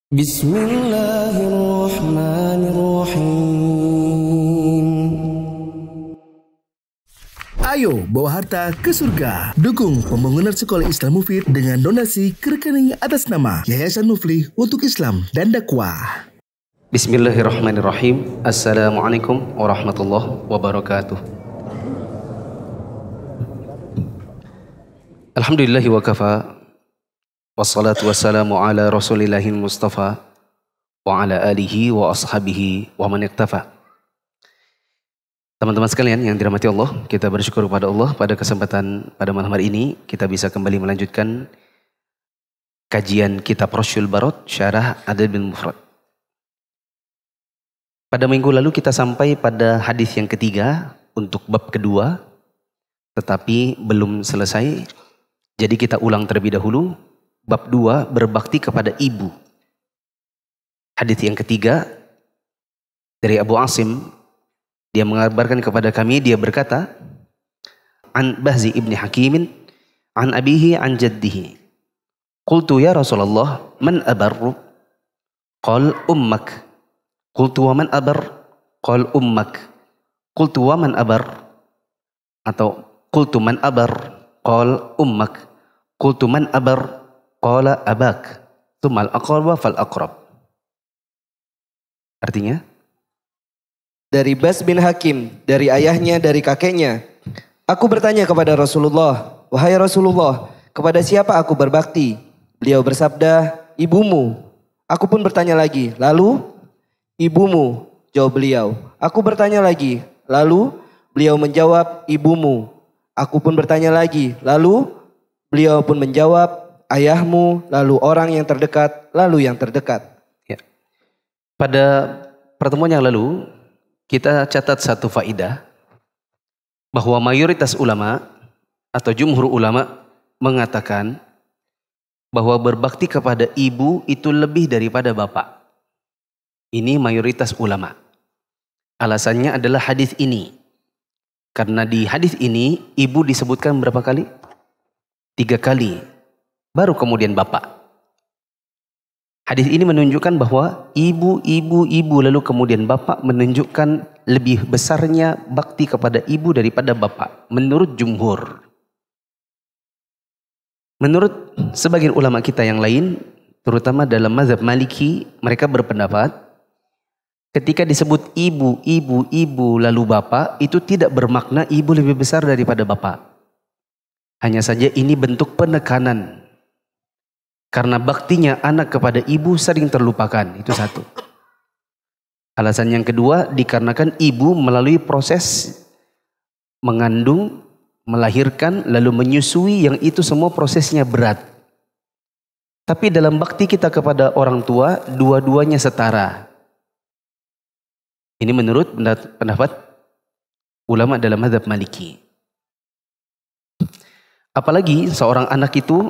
Bismillahirrahmanirrahim. Ayo bawa harta ke surga. Dukung pembangunan sekolah Islam Mufid dengan donasi ke rekening atas nama Yayasan Muflih untuk Islam dan Dakwah. Bismillahirrahmanirrahim. Assalamualaikum warahmatullahi wabarakatuh. Alhamdulillahi wa kafa. Wassalatu wassalamu ala rasulillahil mustafa wa ala alihi wa ashabihi wa man iktafa. Teman-teman sekalian yang dirahmati Allah, kita bersyukur kepada Allah pada kesempatan pada malam hari ini kita bisa kembali melanjutkan kajian kitab Rasyul Barad Syarah Adabil Mufrad. Pada minggu lalu kita sampai pada hadis yang ketiga untuk bab kedua, tetapi belum selesai. Jadi kita ulang terlebih dahulu. Bab 2 berbakti kepada ibu. Hadis yang ketiga dari Abu Asim, dia mengabarkan kepada kami, dia berkata, An Bahzi ibni Hakimin, an abihi an jaddihi. Qultu ya Rasulullah, man abarru? Qal ummak. Qultu wa man abar? Qal ummak. Qultu wa man abar? Atau qultu man abar? Qal ummak. Qultu man abar? Qala abak. Tumal aqraba fal aqrab. Artinya? Dari Bas bin Hakim, dari ayahnya, dari kakeknya. Aku bertanya kepada Rasulullah, wahai Rasulullah, kepada siapa aku berbakti? Beliau bersabda, ibumu. Aku pun bertanya lagi, lalu? Ibumu, jawab beliau. Aku bertanya lagi, lalu? Beliau menjawab, ibumu. Aku pun bertanya lagi, lalu? Beliau pun menjawab, ayahmu, lalu orang yang terdekat, lalu yang terdekat. Ya. Pada pertemuan yang lalu, kita catat satu faidah, bahwa mayoritas ulama atau jumhur ulama mengatakan bahwa berbakti kepada ibu itu lebih daripada bapak. Ini mayoritas ulama. Alasannya adalah hadis ini. Karena di hadis ini ibu disebutkan berapa kali? 3 kali. Baru kemudian bapak. Hadis ini menunjukkan bahwa ibu lalu kemudian bapak, menunjukkan lebih besarnya bakti kepada ibu daripada bapak. Menurut jumhur. Menurut sebagian ulama kita yang lain, terutama dalam mazhab Maliki, mereka berpendapat ketika disebut ibu lalu bapak, itu tidak bermakna ibu lebih besar daripada bapak. Hanya saja ini bentuk penekanan. Karena baktinya anak kepada ibu sering terlupakan. Itu satu. Alasan yang kedua, dikarenakan ibu melalui proses mengandung, melahirkan, lalu menyusui, yang itu semua prosesnya berat. Tapi dalam bakti kita kepada orang tua, dua-duanya setara. Ini menurut pendapat ulama dalam mazhab Maliki. Apalagi seorang anak itu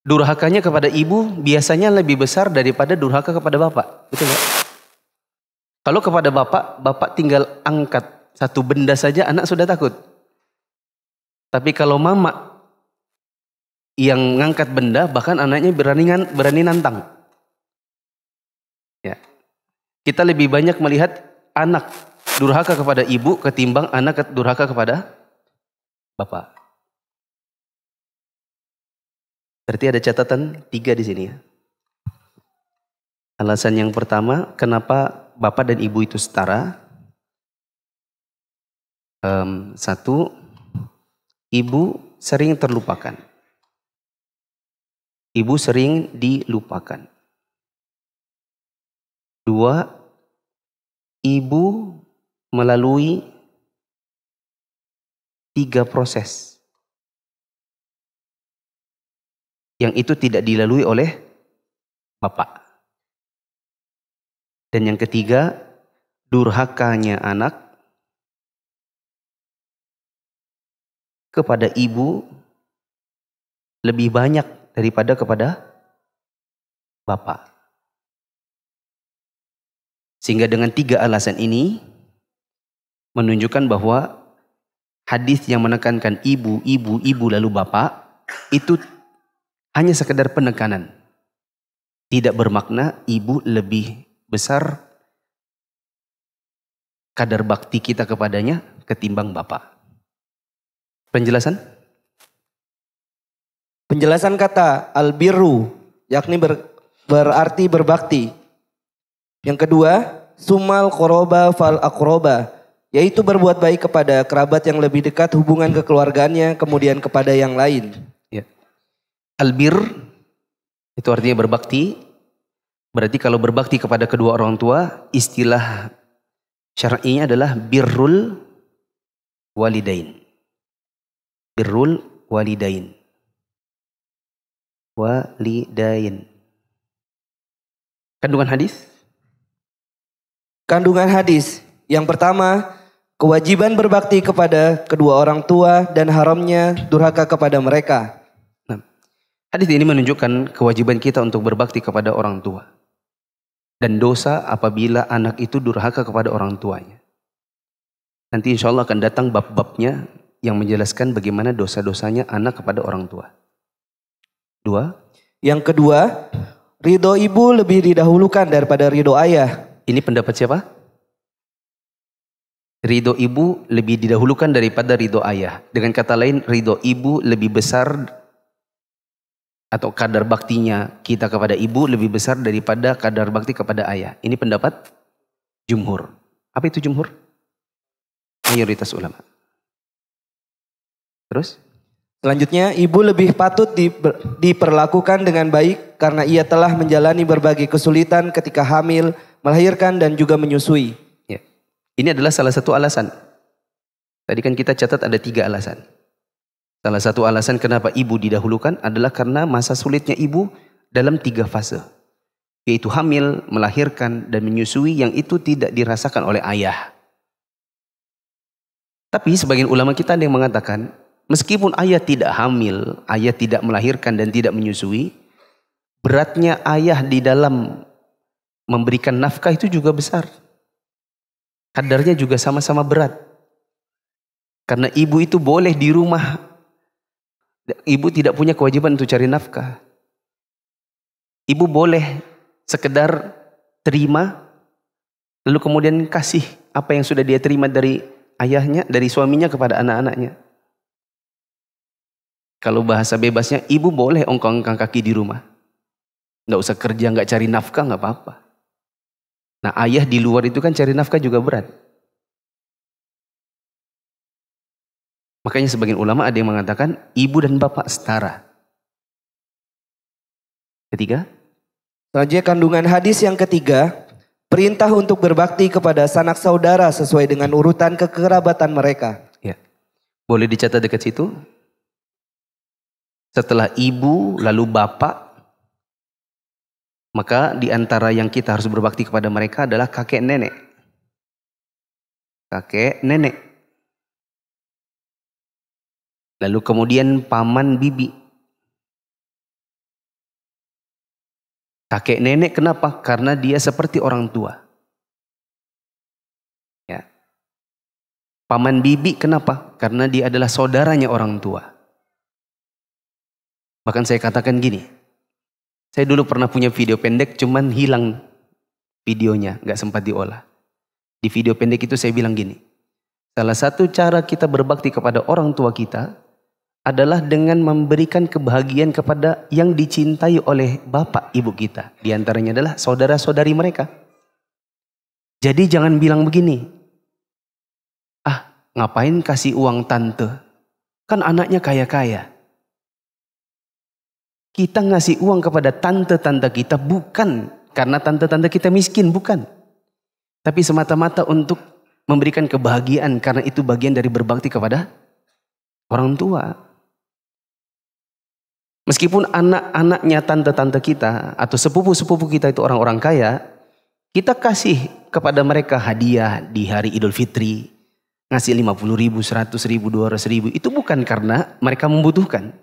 durhakanya kepada ibu biasanya lebih besar daripada durhaka kepada bapak. Betul nggak? Kalau kepada bapak, bapak tinggal angkat satu benda saja anak sudah takut. Tapi kalau mama yang ngangkat benda, bahkan anaknya berani nantang. Ya. Kita lebih banyak melihat anak durhaka kepada ibu ketimbang anak durhaka kepada bapak. Berarti ada catatan 3 di sini ya. Alasan yang pertama, kenapa bapak dan ibu itu setara? Satu, ibu sering terlupakan. Ibu sering dilupakan. 2, ibu melalui 3 proses. Yang itu tidak dilalui oleh bapak. Dan yang ketiga, durhakanya anak kepada ibu lebih banyak daripada kepada bapak. Sehingga dengan 3 alasan ini menunjukkan bahwa hadis yang menekankan ibu lalu bapak itu hanya sekedar penekanan. tidak bermakna ibu lebih besar kadar bakti kita kepadanya ketimbang bapak. Penjelasan? Penjelasan kata albirru yakni berarti berbakti. Yang kedua, sumal qoroba fal akroba, yaitu berbuat baik kepada kerabat yang lebih dekat hubungan kekeluargaannya, kemudian kepada yang lain. Ya. Albir itu artinya berbakti. Berarti kalau berbakti kepada kedua orang tua, istilah syar'inya adalah birrul walidain. Birrul walidain. Walidain. Kandungan hadis? Kandungan hadis. Yang pertama, kewajiban berbakti kepada kedua orang tua dan haramnya durhaka kepada mereka. Nah, hadis ini menunjukkan kewajiban kita untuk berbakti kepada orang tua. Dan dosa apabila anak itu durhaka kepada orang tuanya. Nanti insya Allah akan datang bab-babnya yang menjelaskan bagaimana dosa-dosanya anak kepada orang tua. Dua. Yang kedua, ridho ibu lebih didahulukan daripada ridho ayah. Ini pendapat siapa? Ridho ibu lebih didahulukan daripada ridho ayah. Dengan kata lain, ridho ibu lebih besar atau kadar baktinya kita kepada ibu lebih besar daripada kadar bakti kepada ayah. Ini pendapat jumhur. Apa itu jumhur? Mayoritas ulama. Terus? Selanjutnya, ibu lebih patut diperlakukan dengan baik karena ia telah menjalani berbagai kesulitan ketika hamil, melahirkan dan juga menyusui. Ya. Ini adalah salah satu alasan. Tadi kan kita catat ada 3 alasan. Salah satu alasan kenapa ibu didahulukan adalah karena masa sulitnya ibu dalam 3 fase. Yaitu hamil, melahirkan dan menyusui yang itu tidak dirasakan oleh ayah. Tapi sebagian ulama kita ada yang mengatakan, meskipun ayah tidak hamil, ayah tidak melahirkan dan tidak menyusui, beratnya ayah di dalam memberikan nafkah itu juga besar. Kadarnya juga sama-sama berat. Karena ibu itu boleh di rumah, ibu tidak punya kewajiban untuk cari nafkah. Ibu boleh sekedar terima, lalu kemudian kasih apa yang sudah dia terima dari ayahnya, dari suaminya kepada anak-anaknya. Kalau bahasa bebasnya, ibu boleh ongkang-ongkang kaki di rumah. Nggak usah kerja, nggak cari nafkah, nggak apa-apa. Nah, ayah di luar itu kan cari nafkah juga berat. Makanya sebagian ulama ada yang mengatakan ibu dan bapak setara. Ketiga. Selanjutnya kandungan hadis yang ketiga, perintah untuk berbakti kepada sanak saudara sesuai dengan urutan kekerabatan mereka. Ya. Boleh dicatat dekat situ. Setelah ibu, lalu bapak, maka di antara yang kita harus berbakti kepada mereka adalah kakek nenek. Kakek nenek. Lalu kemudian paman bibi. Kakek nenek kenapa? Karena dia seperti orang tua. Ya. Paman bibi kenapa? Karena dia adalah saudaranya orang tua. Bahkan saya katakan gini, saya dulu pernah punya video pendek cuman hilang videonya, gak sempat diolah. Di video pendek itu saya bilang gini, salah satu cara kita berbakti kepada orang tua kita adalah dengan memberikan kebahagiaan kepada yang dicintai oleh bapak ibu kita. Di antaranya adalah saudara-saudari mereka. Jadi jangan bilang begini, ngapain kasih uang tante, kan anaknya kaya-kaya. Kita ngasih uang kepada tante-tante kita bukan karena tante-tante kita miskin, bukan. Tapi semata-mata untuk memberikan kebahagiaan karena itu bagian dari berbakti kepada orang tua. Meskipun anak-anaknya tante-tante kita atau sepupu-sepupu kita itu orang-orang kaya, kita kasih kepada mereka hadiah di hari Idul Fitri. Ngasih 50.000, 100.000, 200.000. Itu bukan karena mereka membutuhkan.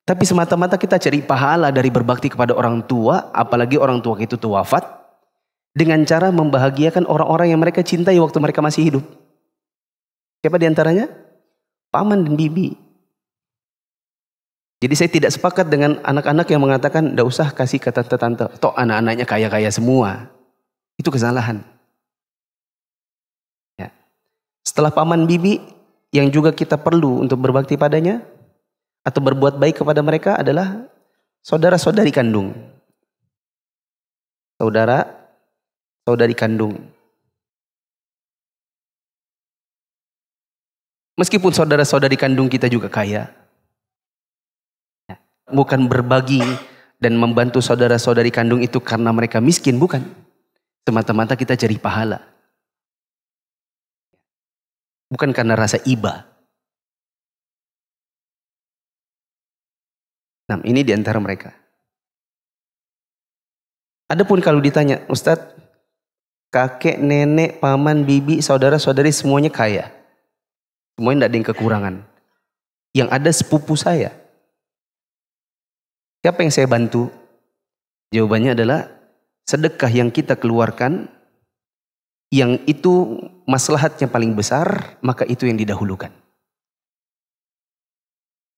Tapi semata-mata kita cari pahala dari berbakti kepada orang tua, apalagi orang tua itu wafat, dengan cara membahagiakan orang-orang yang mereka cintai waktu mereka masih hidup. Siapa diantaranya? Paman dan bibi. Jadi saya tidak sepakat dengan anak-anak yang mengatakan tidak usah kasih ke tante-tante. Toh anak-anaknya kaya-kaya semua. Itu kesalahan. Ya. Setelah paman bibi yang juga kita perlu untuk berbakti padanya atau berbuat baik kepada mereka adalah saudara-saudari kandung. Saudari kandung. Meskipun saudara-saudari kandung kita juga kaya. Bukan berbagi dan membantu saudara-saudari kandung itu karena mereka miskin, bukan. Semata-mata kita cari pahala. Bukan karena rasa iba. Nah, ini di antara mereka. Adapun kalau ditanya, Ustadz, kakek, nenek, paman, bibi, saudara-saudari semuanya kaya. Semuanya tidak ada yang kekurangan. Yang ada sepupu saya. Siapa yang saya bantu? Jawabannya adalah sedekah yang kita keluarkan, yang itu maslahatnya paling besar, maka itu yang didahulukan.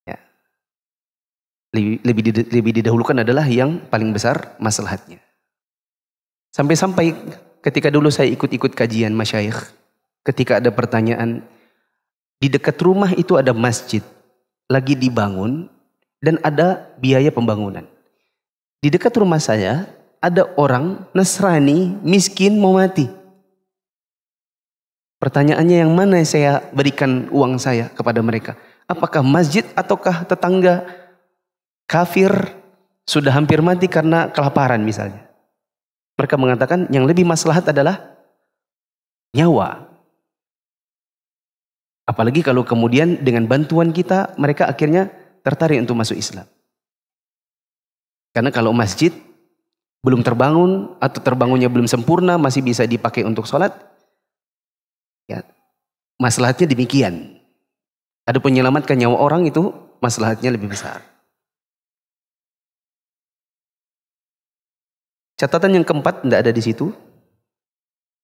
Ya. Lebih didahulukan adalah yang paling besar maslahatnya. Sampai-sampai ketika dulu saya ikut-ikut kajian masyayikh, ketika ada pertanyaan, di dekat rumah itu ada masjid, lagi dibangun, dan ada biaya pembangunan. Di dekat rumah saya, ada orang Nasrani, miskin, mau mati. Pertanyaannya yang mana saya berikan uang saya kepada mereka? Apakah masjid ataukah tetangga kafir sudah hampir mati karena kelaparan misalnya? Mereka mengatakan yang lebih maslahat adalah nyawa. Apalagi kalau kemudian dengan bantuan kita mereka akhirnya tertarik untuk masuk Islam. Karena kalau masjid belum terbangun atau terbangunnya belum sempurna, masih bisa dipakai untuk sholat, ya, maslahatnya demikian. Ada menyelamatkan nyawa orang itu maslahatnya lebih besar. Catatan yang keempat tidak ada di situ.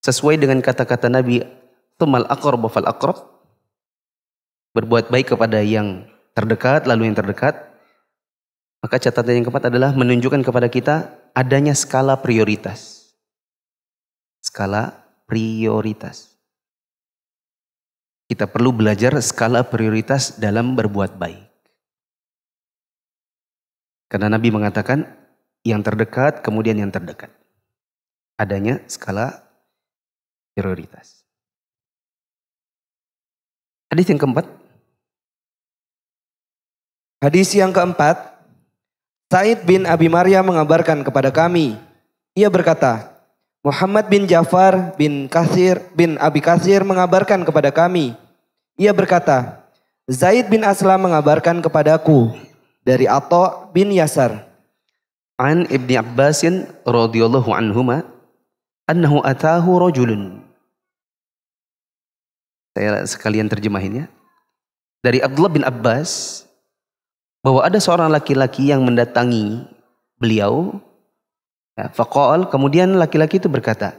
Sesuai dengan kata-kata Nabi, "Tumal aqrab fal aqrab." Berbuat baik kepada yang terdekat, lalu yang terdekat. Maka catatan yang keempat adalah menunjukkan kepada kita adanya skala prioritas. Skala prioritas. Kita perlu belajar skala prioritas dalam berbuat baik. Karena Nabi mengatakan yang terdekat, kemudian yang terdekat. Adanya skala prioritas. Hadis yang keempat. Hadis yang keempat, Sa'id bin Abi Maryam mengabarkan kepada kami. Ia berkata, Muhammad bin Ja'far bin Abi Katsir mengabarkan kepada kami. Ia berkata, Zaid bin Aslam mengabarkan kepadaku dari Atha bin Yasar. An Ibni Abbasin radhiyallahu anhuma annahu atahu rajulun. Saya sekalian terjemahinnya. Dari Abdullah bin Abbas bahwa ada seorang laki-laki yang mendatangi beliau. Ya, faqal, kemudian laki-laki itu berkata,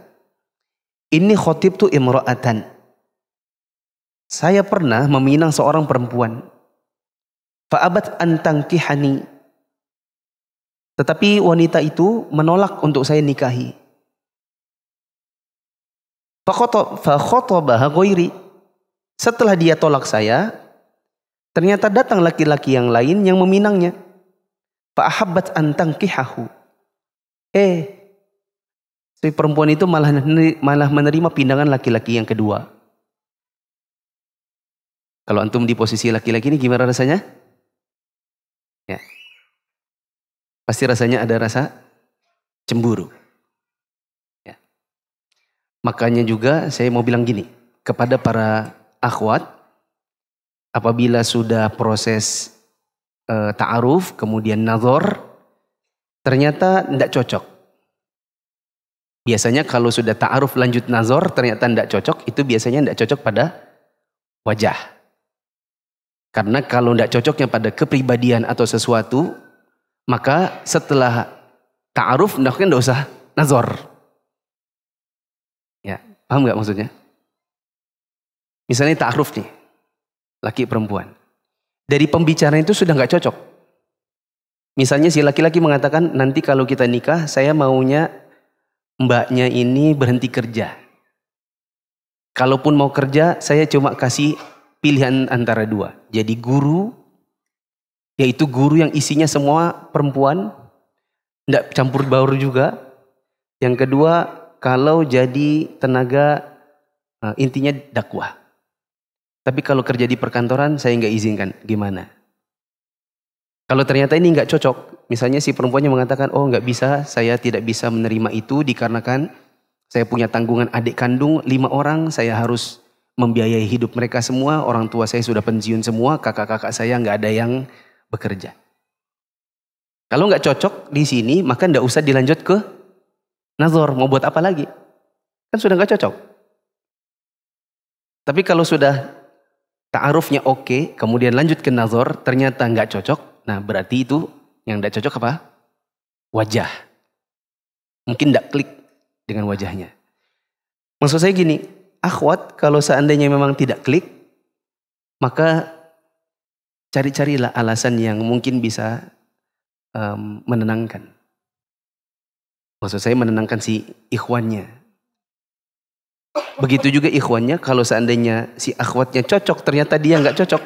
"Inni khatibtu imra'atan." Saya pernah meminang seorang perempuan. Fa'abat an tankihani. Tetapi wanita itu menolak untuk saya nikahi. Fakhotobaha ghairi. Setelah dia tolak saya, ternyata datang laki-laki yang lain yang meminangnya. Fa'ahabbat an tankihahu. Si perempuan itu malah menerima pindangan laki-laki yang kedua. Kalau antum di posisi laki-laki ini gimana rasanya? Ya. Pasti rasanya ada rasa cemburu. Ya. Makanya juga saya mau bilang gini, kepada para akhwat, apabila sudah proses ta'aruf, kemudian nazar, ternyata tidak cocok. Biasanya kalau sudah ta'aruf lanjut nazar, ternyata tidak cocok, itu biasanya tidak cocok pada wajah. Karena kalau tidak cocoknya pada kepribadian atau sesuatu, maka setelah ta'aruf, tidak usah nazar. Ya, paham nggak maksudnya? Misalnya ta'aruf nih, laki perempuan. Dari pembicaraan itu sudah nggak cocok. Misalnya si laki-laki mengatakan, nanti kalau kita nikah, saya maunya mbaknya ini berhenti kerja. Kalaupun mau kerja, saya cuma kasih pilihan antara dua. Jadi guru, yaitu guru yang isinya semua perempuan, tidak campur baur juga. Yang kedua, kalau jadi tenaga, intinya dakwah. Tapi kalau kerja di perkantoran, saya nggak izinkan. Gimana? Kalau ternyata ini nggak cocok, misalnya si perempuannya mengatakan, oh nggak bisa, saya tidak bisa menerima itu dikarenakan saya punya tanggungan adik kandung 5 orang, saya harus membiayai hidup mereka semua, orang tua saya sudah pensiun semua, kakak-kakak saya nggak ada yang bekerja. Kalau nggak cocok di sini, maka nggak usah dilanjut ke nazar, mau buat apa lagi? Kan sudah nggak cocok. Tapi kalau sudah ta'arufnya oke, kemudian lanjut ke nazar, ternyata nggak cocok. Nah berarti itu yang tidak cocok apa? Wajah. Mungkin tidak klik dengan wajahnya. Maksud saya gini, akhwat kalau seandainya memang tidak klik, maka cari-carilah alasan yang mungkin bisa menenangkan. Maksud saya menenangkan si ikhwannya. Begitu juga ikhwannya, kalau seandainya si akhwatnya cocok, ternyata dia nggak cocok,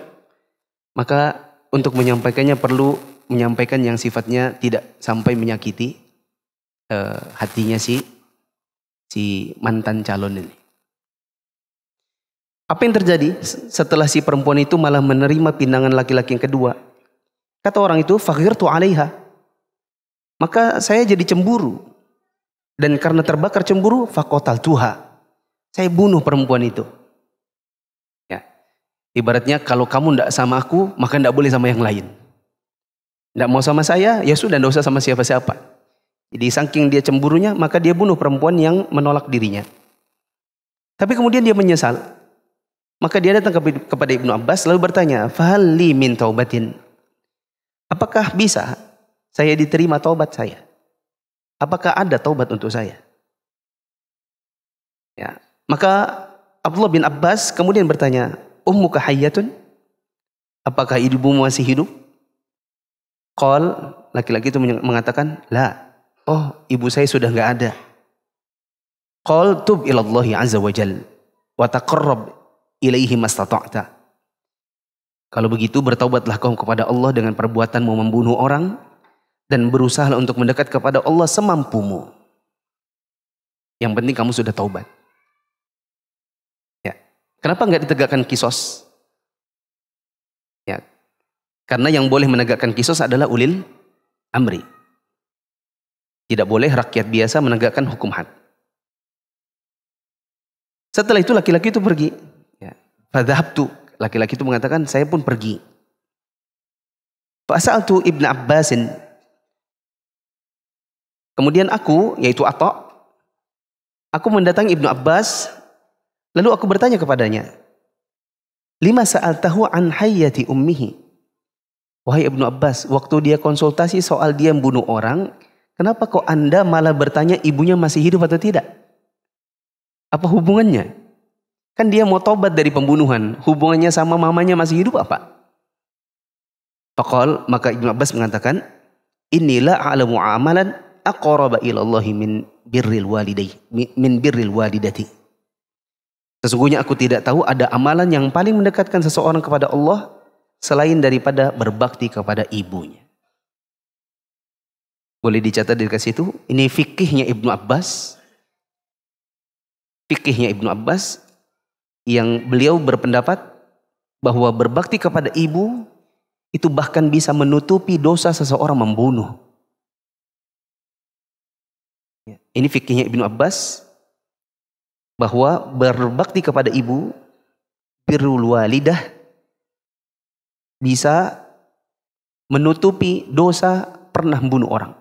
maka untuk menyampaikannya perlu menyampaikan yang sifatnya tidak sampai menyakiti hatinya si mantan calon ini. Apa yang terjadi setelah si perempuan itu malah menerima pinangan laki-laki yang kedua? Kata orang itu, faghirtu 'alaiha. Maka saya jadi cemburu. Dan karena terbakar cemburu, faqataltuha. Saya bunuh perempuan itu. Ibaratnya kalau kamu tidak sama aku, maka tidak boleh sama yang lain. Tidak mau sama saya, ya sudah tidak usah sama siapa-siapa. Jadi saking dia cemburunya, maka dia bunuh perempuan yang menolak dirinya. Tapi kemudian dia menyesal. Maka dia datang kepada Ibnu Abbas lalu bertanya, "Fahal li min taubatin?" Apakah bisa saya diterima taubat saya? Apakah ada taubat untuk saya? Ya. Maka Abdullah bin Abbas kemudian bertanya, "Ummuka hayyatun?" Apakah ibumu masih hidup? Qal, laki-laki itu mengatakan, "La." Oh, ibu saya sudah enggak ada. Qal, "Tub ila Allah azza wa jal wa taqarrab ilaihi mastata'ta." Kalau begitu bertaubatlah kau kepada Allah dengan perbuatanmu membunuh orang dan berusaha untuk mendekat kepada Allah semampumu. Yang penting kamu sudah taubat. Kenapa enggak ditegakkan kisos? Ya, karena yang boleh menegakkan kisos adalah ulil amri. Tidak boleh rakyat biasa menegakkan hukum had. Setelah itu laki-laki itu pergi. Ya. Fadhabtu, laki-laki itu mengatakan, saya pun pergi. Fa'asa'altu Ibnu Abbasin. Kemudian aku, yaitu Atha, aku mendatangi Ibnu Abbas. Lalu aku bertanya kepadanya, "Lima sa'altahu an hayyati ummihi?" Wahai Ibnu Abbas, waktu dia konsultasi soal dia membunuh orang, kenapa kok Anda malah bertanya ibunya masih hidup atau tidak? Apa hubungannya? Kan dia mau tobat dari pembunuhan, hubungannya sama mamanya masih hidup apa? Faqal, maka Ibnu Abbas mengatakan, "Inilah a'lamu amalan aqraba ila Allah min birril walidati." Sesungguhnya aku tidak tahu ada amalan yang paling mendekatkan seseorang kepada Allah selain daripada berbakti kepada ibunya. Boleh dicatat di situ, ini fikihnya Ibnu Abbas. Fikihnya Ibnu Abbas yang beliau berpendapat bahwa berbakti kepada ibu itu bahkan bisa menutupi dosa seseorang membunuh. Ini fikihnya Ibnu Abbas, bahwa berbakti kepada ibu, birrul walidah, bisa menutupi dosa pernah membunuh orang.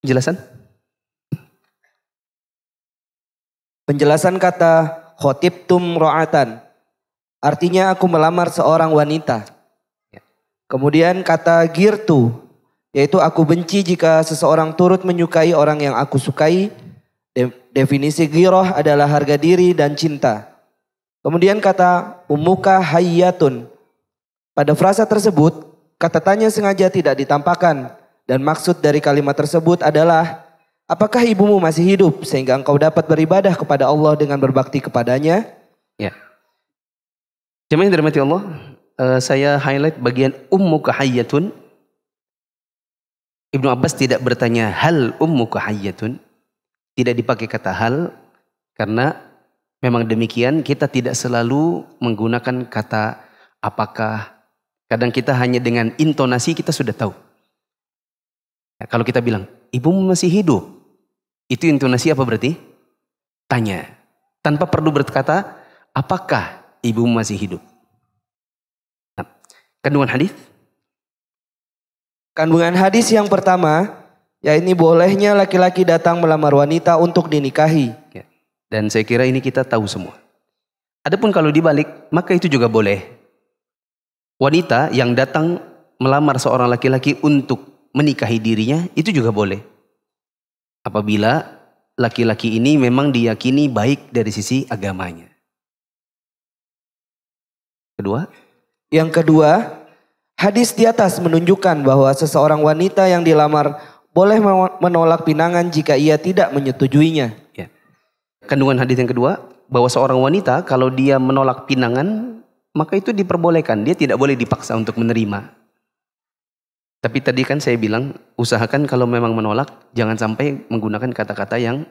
Penjelasan? Penjelasan kata khotibtum ro'atan, artinya aku melamar seorang wanita. Kemudian kata girtu, yaitu aku benci jika seseorang turut menyukai orang yang aku sukai. Definisi ghirah adalah harga diri dan cinta. Kemudian kata ummuka hayyatun. Pada frasa tersebut kata tanya sengaja tidak ditampakkan. Dan maksud dari kalimat tersebut adalah, apakah ibumu masih hidup sehingga engkau dapat beribadah kepada Allah dengan berbakti kepadanya? Ya. Jemaah yang dirahmati Allah, saya highlight bagian ummuka hayyatun. Ibnu Abbas tidak bertanya hal ummuka hayyatun. Tidak dipakai kata hal karena memang demikian kita tidak selalu menggunakan kata apakah. Kadang kita hanya dengan intonasi kita sudah tahu. Ya, kalau kita bilang ibumu masih hidup, itu intonasi apa berarti? Tanya. Tanpa perlu berkata apakah ibumu masih hidup. Nah, kandungan hadis? Kandungan hadis yang pertama, yaitu bolehnya laki-laki datang melamar wanita untuk dinikahi. Ya. Dan saya kira ini kita tahu semua. Adapun kalau dibalik, maka itu juga boleh. Wanita yang datang melamar seorang laki-laki untuk menikahi dirinya, itu juga boleh. Apabila laki-laki ini memang diyakini baik dari sisi agamanya. Kedua? Yang kedua, hadis di atas menunjukkan bahwa seseorang wanita yang dilamar boleh menolak pinangan jika ia tidak menyetujuinya. Ya. Kandungan hadis yang kedua, bahwa seorang wanita kalau dia menolak pinangan, maka itu diperbolehkan. Dia tidak boleh dipaksa untuk menerima. Tapi tadi kan saya bilang, usahakan kalau memang menolak, jangan sampai menggunakan kata-kata yang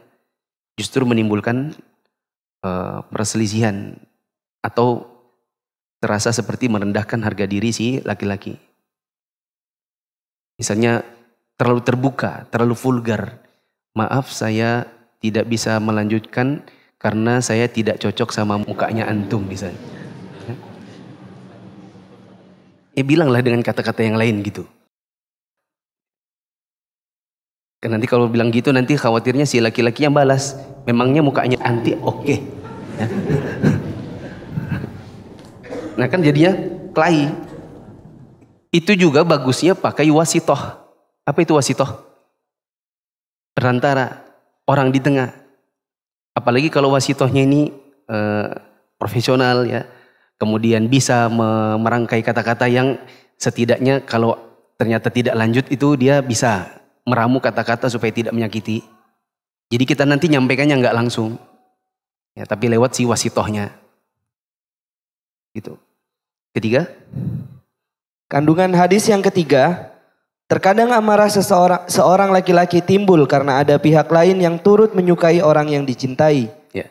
justru menimbulkan perselisihan. Atau terasa seperti merendahkan harga diri si laki-laki. Misalnya terlalu terbuka, terlalu vulgar. Maaf saya tidak bisa melanjutkan karena saya tidak cocok sama mukanya antum misalnya. Bilanglah dengan kata-kata yang lain gitu. Kan nanti kalau bilang gitu nanti khawatirnya si laki-laki yang balas. Memangnya mukanya anti oke. Ya. Nah kan jadinya kelahi. Itu juga bagusnya pakai wasitoh. Apa itu wasitoh? Perantara, orang di tengah. Apalagi kalau wasitohnya ini profesional ya. Kemudian bisa merangkai kata-kata yang setidaknya kalau ternyata tidak lanjut itu dia bisa meramu kata-kata supaya tidak menyakiti. Jadi kita nanti nyampaikannya nggak langsung. Ya, tapi lewat si wasitohnya. Gitu. Ketiga. Kandungan hadis yang ketiga, terkadang amarah seorang laki-laki timbul karena ada pihak lain yang turut menyukai orang yang dicintai. Ya.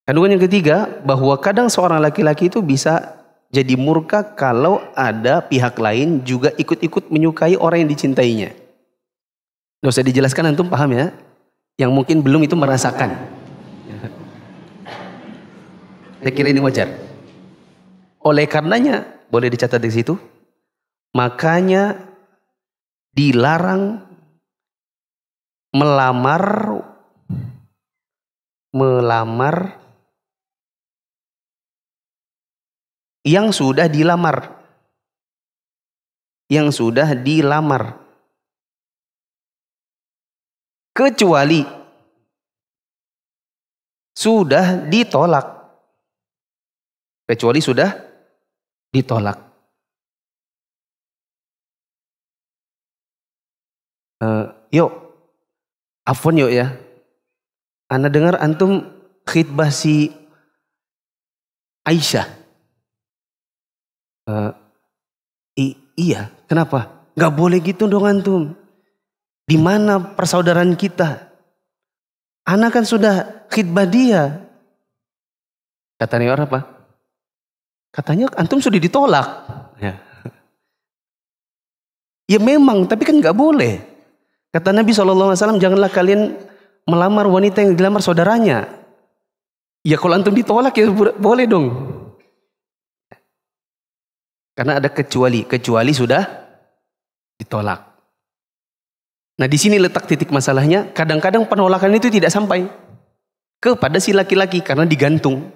Kandungan yang ketiga, bahwa kadang seorang laki-laki itu bisa jadi murka kalau ada pihak lain juga ikut-ikut menyukai orang yang dicintainya. Nggak usah dijelaskan, antum paham ya? Yang mungkin belum itu merasakan. Saya kira ini wajar. Oleh karenanya, boleh dicatat di situ. Makanya dilarang melamar yang sudah dilamar. Yang sudah dilamar. Kecuali sudah ditolak. Kecuali sudah ditolak. Yuk, afwan yuk ya. Ana dengar antum khidbah si Aisyah. Iya, kenapa? Gak boleh gitu dong antum. Di mana persaudaraan kita? Ana kan sudah khidbah dia. Katanya orang apa? Katanya antum sudah ditolak. Ya. Ya memang, tapi kan gak boleh. Kata Nabi SAW, janganlah kalian melamar wanita yang dilamar saudaranya. Ya kalau antum ditolak ya boleh dong. Karena ada kecuali sudah ditolak. Nah di sini letak titik masalahnya. Kadang-kadang penolakan itu tidak sampai kepada si laki-laki karena digantung.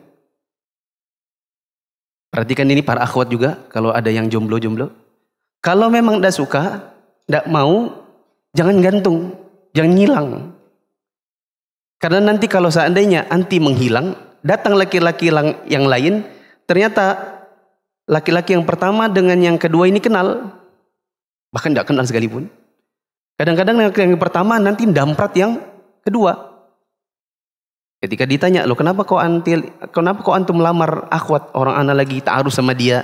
Perhatikan ini para akhwat juga, kalau ada yang jomblo-jomblo. Kalau memang tidak suka, tidak mau, jangan gantung, jangan ngilang. Karena nanti kalau seandainya anti menghilang, datang laki-laki yang lain, ternyata laki-laki yang pertama dengan yang kedua ini kenal. Bahkan tidak kenal sekalipun. Kadang-kadang yang pertama nanti damprat yang kedua. Ketika ditanya, loh kenapa kau antum melamar akhwat, orang anak lagi ta'aruf sama dia?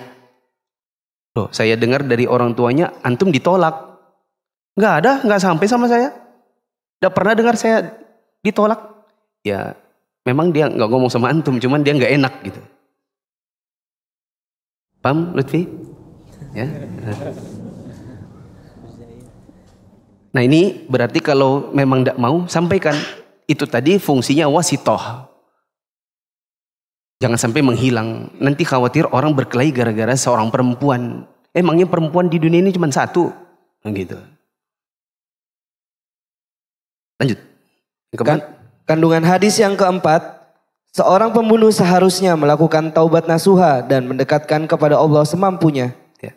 Loh saya dengar dari orang tuanya antum ditolak. Nggak sampai sama saya. Tidak pernah dengar saya ditolak. Ya memang dia nggak ngomong sama antum, cuman dia nggak enak gitu. Paham Lutfi? Ya. Nah ini berarti kalau memang tidak mau, sampaikan. Itu tadi fungsinya wasitoh. Jangan sampai menghilang. Nanti khawatir orang berkelahi gara-gara seorang perempuan. Emangnya perempuan di dunia ini cuma satu? Gitu. Lanjut. Kandungan hadis yang keempat. Seorang pembunuh seharusnya melakukan taubat nasuha dan mendekatkan kepada Allah semampunya. Ya.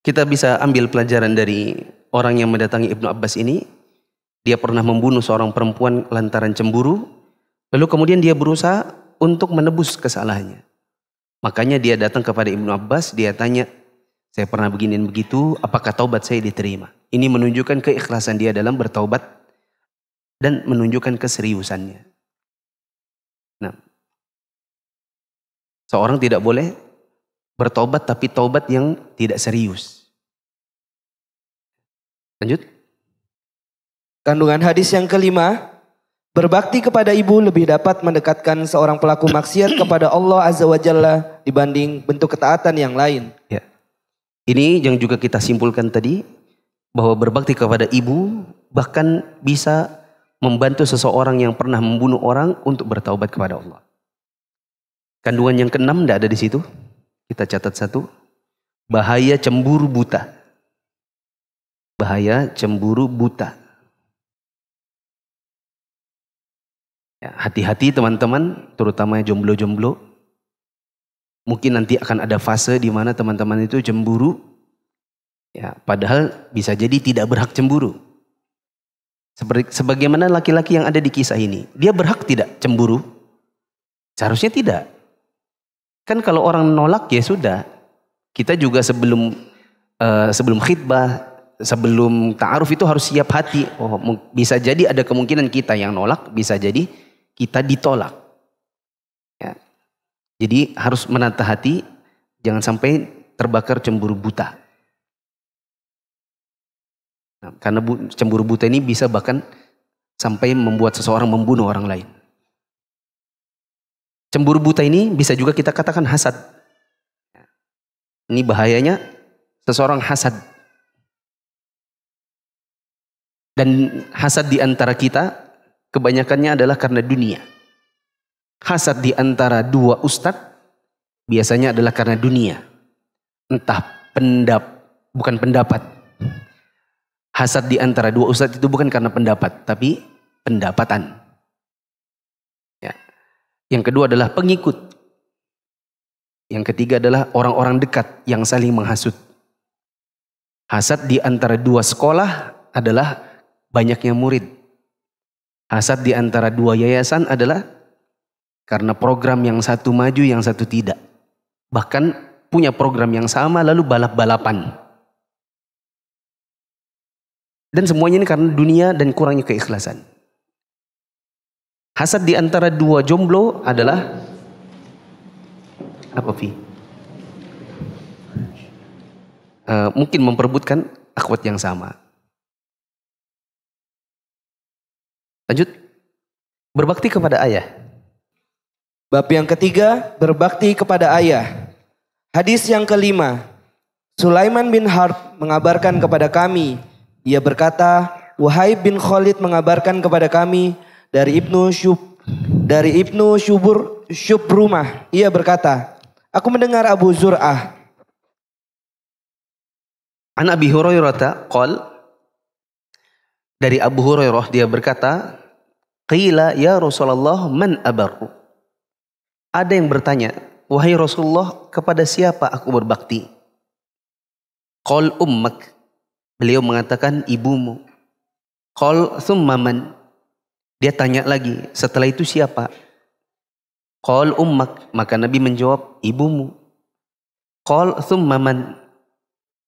Kita bisa ambil pelajaran dari orang yang mendatangi Ibnu Abbas ini. Dia pernah membunuh seorang perempuan lantaran cemburu. Lalu kemudian dia berusaha untuk menebus kesalahannya. Makanya dia datang kepada Ibnu Abbas. Dia tanya, saya pernah begini begitu, apakah taubat saya diterima? Ini menunjukkan keikhlasan dia dalam bertaubat. Dan menunjukkan keseriusannya. Nah, seorang tidak boleh bertaubat tapi taubat yang tidak serius. Lanjut. Kandungan hadis yang kelima, berbakti kepada ibu lebih dapat mendekatkan seorang pelaku maksiat kepada Allah Azza wa Jalla dibanding bentuk ketaatan yang lain. Ya. Ini yang juga kita simpulkan tadi, bahwa berbakti kepada ibu bahkan bisa membantu seseorang yang pernah membunuh orang untuk bertaubat kepada Allah. Kandungan yang keenam tidak ada di situ. Kita catat satu. Bahaya cemburu buta. Bahaya cemburu buta. Ya, hati-hati teman-teman, terutama jomblo-jomblo. Mungkin nanti akan ada fase di mana teman-teman itu cemburu. Ya, padahal bisa jadi tidak berhak cemburu. Sebagaimana laki-laki yang ada di kisah ini. Dia berhak tidak cemburu? Seharusnya tidak. Kan kalau orang nolak ya sudah. Kita juga sebelum khitbah, sebelum ta'aruf itu harus siap hati. Oh, bisa jadi ada kemungkinan kita yang nolak, bisa jadi kita ditolak. Ya. Jadi harus menata hati, jangan sampai terbakar cemburu buta. Nah, karena cemburu buta ini bisa bahkan sampai membuat seseorang membunuh orang lain. Cemburu buta ini bisa juga kita katakan hasad. Ini bahayanya seseorang hasad. Dan hasad di antara kita kebanyakannya adalah karena dunia. Hasad di antara dua ustadz biasanya adalah karena dunia. Entah bukan pendapat. Hasad di antara dua ustadz itu bukan karena pendapat, tapi pendapatan. Ya. Yang kedua adalah pengikut. Yang ketiga adalah orang-orang dekat yang saling menghasut. Hasad di antara dua sekolah adalah banyaknya murid. Hasad di antara dua yayasan adalah karena program yang satu maju, yang satu tidak. Bahkan punya program yang sama lalu balap-balapan. Dan semuanya ini karena dunia dan kurangnya keikhlasan. Hasad di antara dua jomblo adalah apa Fi? Mungkin memperebutkan akhwat yang sama. Lanjut. Berbakti kepada ayah. Bab yang ketiga, berbakti kepada ayah. Hadis yang kelima. Sulaiman bin Harb mengabarkan kepada kami. Ia berkata, Wahai bin Khalid mengabarkan kepada kami dari Ibnu Syubrumah. Ia berkata, aku mendengar Abu Zur'ah. An Abi Hurairah qol, dari Abu Hurairah dia berkata, qila ya Rasulullah man abarru. Ada yang bertanya, wahai Rasulullah, kepada siapa aku berbakti? Qal ummak. Beliau mengatakan ibumu. Qal thumma man. Dia tanya lagi, setelah itu siapa? Qal ummak. Maka Nabi menjawab, ibumu. Qal thumma man.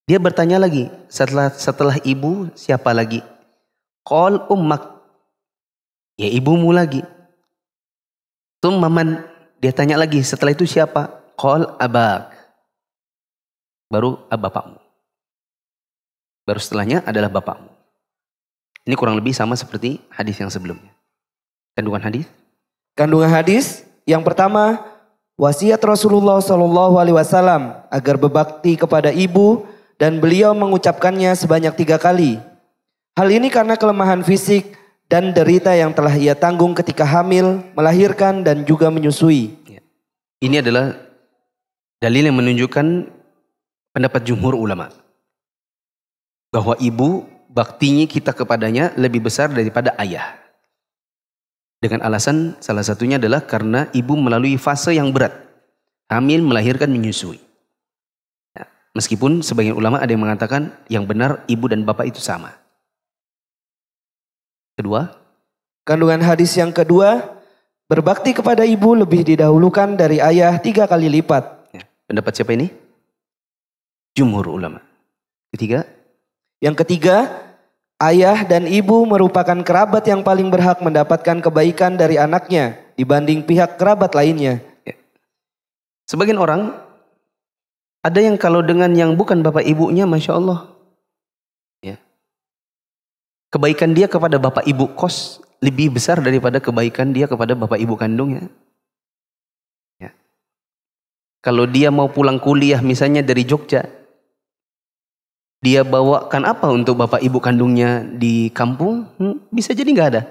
Dia bertanya lagi, setelah ibu siapa lagi? Qal ummak. Ya ibumu lagi. Thumma man. Dia tanya lagi, setelah itu siapa? Qal abak. Baru bapakmu. Baru setelahnya adalah bapakmu. Ini kurang lebih sama seperti hadis yang sebelumnya. Kandungan hadis? Kandungan hadis yang pertama, wasiat Rasulullah SAW agar berbakti kepada ibu dan beliau mengucapkannya sebanyak 3 kali. Hal ini karena kelemahan fisik dan derita yang telah ia tanggung ketika hamil, melahirkan dan juga menyusui. Ini adalah dalil yang menunjukkan pendapat jumhur ulama. Bahwa ibu baktinya kita kepadanya lebih besar daripada ayah. Dengan alasan salah satunya adalah karena ibu melalui fase yang berat. Hamil, melahirkan, menyusui. Nah, meskipun sebagian ulama ada yang mengatakan yang benar ibu dan bapak itu sama. Kedua. Kandungan hadis yang kedua, berbakti kepada ibu lebih didahulukan dari ayah 3 kali lipat. Pendapat siapa ini? Jumhur ulama. Ketiga. Yang ketiga, ayah dan ibu merupakan kerabat yang paling berhak mendapatkan kebaikan dari anaknya dibanding pihak kerabat lainnya. Sebagian orang, ada yang kalau dengan yang bukan bapak ibunya, Masya Allah. Ya. Kebaikan dia kepada bapak ibu kos lebih besar daripada kebaikan dia kepada bapak ibu kandungnya. Ya. Kalau dia mau pulang kuliah misalnya dari Jogja, dia bawakan apa untuk bapak ibu kandungnya di kampung? Bisa jadi nggak ada.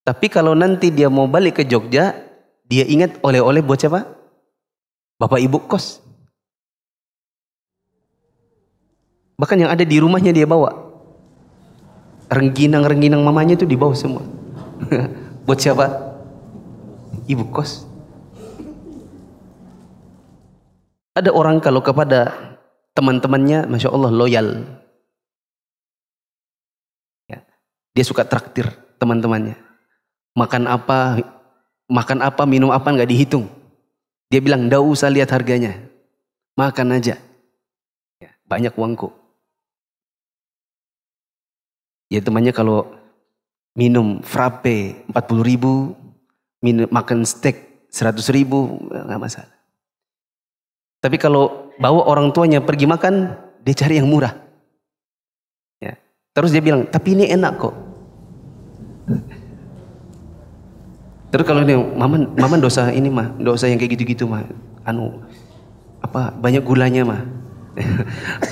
Tapi kalau nanti dia mau balik ke Jogja, dia ingat oleh-oleh buat siapa? Bapak ibu kos. Bahkan yang ada di rumahnya dia bawa. Rengginang-rengginang mamanya itu dibawa semua. Buat siapa? Ibu kos. Ada orang kalau kepada teman-temannya, Masya Allah loyal. Ya. Dia suka traktir teman-temannya. Makan apa, minum apa nggak dihitung. Dia bilang, nggak usah lihat harganya. Makan aja. Ya, banyak uangku. Ya temannya kalau minum frappe 40.000, makan steak 100.000, nggak masalah. Tapi kalau bawa orang tuanya pergi makan, dia cari yang murah. Ya. Terus dia bilang, tapi ini enak kok. Terus kalau dia, maman dosa ini mah, dosa yang kayak gitu-gitu mah, banyak gulanya mah.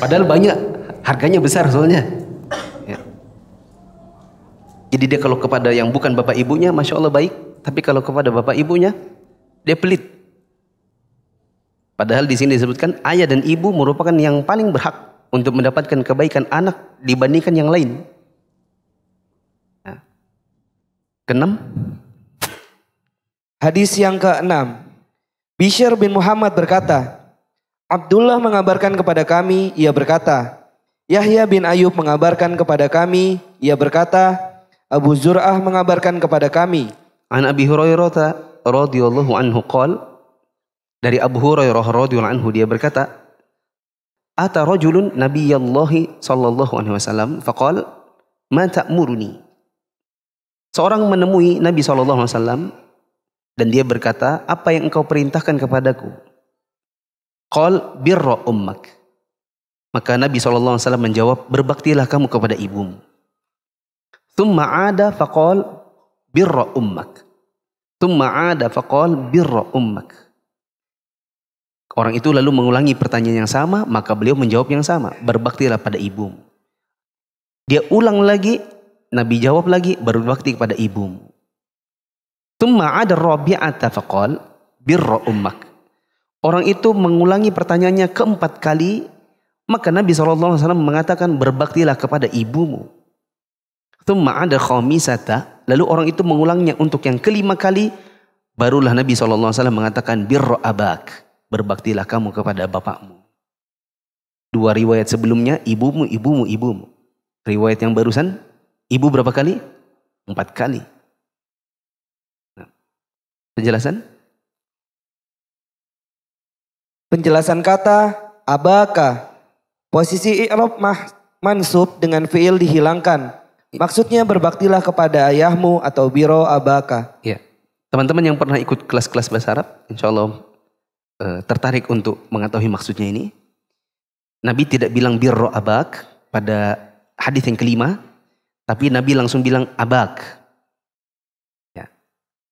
Padahal banyak, harganya besar soalnya. Ya. Jadi dia kalau kepada yang bukan bapak ibunya, Masya Allah baik. Tapi kalau kepada bapak ibunya, dia pelit. Padahal di sini disebutkan ayah dan ibu merupakan yang paling berhak untuk mendapatkan kebaikan anak dibandingkan yang lain. Nah. Keenam. Hadis yang keenam. Bishr bin Muhammad berkata, Abdullah mengabarkan kepada kami, ia berkata, Yahya bin Ayub mengabarkan kepada kami, ia berkata, Abu Zur'ah mengabarkan kepada kami. An Abi Hurairah radhiyallahu anhu qala, dari Abu Hurairah radhiyallahu anhu dia berkata, ata rajulun nabiyallahi sallallahu alaihi wasallam faqala ma ta'muruni. Seorang menemui Nabi sallallahu alaihi wasallam dan dia berkata, apa yang engkau perintahkan kepadaku? Qal birra ummak. Maka Nabi sallallahu alaihi wasallam menjawab, berbaktilah kamu kepada ibumu. Tsumma ada faqal birra ummak. Tsumma ada faqal birra ummak. Orang itu lalu mengulangi pertanyaan yang sama, maka beliau menjawab yang sama, berbaktilah pada ibumu. Dia ulang lagi, Nabi jawab lagi, berbakti kepada ibumu. Tsumma ada rabi'ata faqal birra ummak. Orang itu mengulangi pertanyaannya keempat kali, maka Nabi SAW mengatakan, berbaktilah kepada ibumu. Tsumma ada khamisata, lalu orang itu mengulangnya untuk yang kelima kali, barulah Nabi SAW mengatakan, birra abak. Berbaktilah kamu kepada bapakmu. Dua riwayat sebelumnya, ibumu, ibumu, ibumu. Riwayat yang barusan, ibu berapa kali? 4 kali. Nah, penjelasan? Penjelasan kata abaka. Posisi i'rab mansub dengan fiil dihilangkan. Maksudnya berbaktilah kepada ayahmu atau biro abaka. Ya. Teman-teman yang pernah ikut kelas-kelas bahasa Arab, insya Allah tertarik untuk mengetahui maksudnya ini. Nabi tidak bilang birro abak pada hadis yang kelima, tapi Nabi langsung bilang abak. Ya.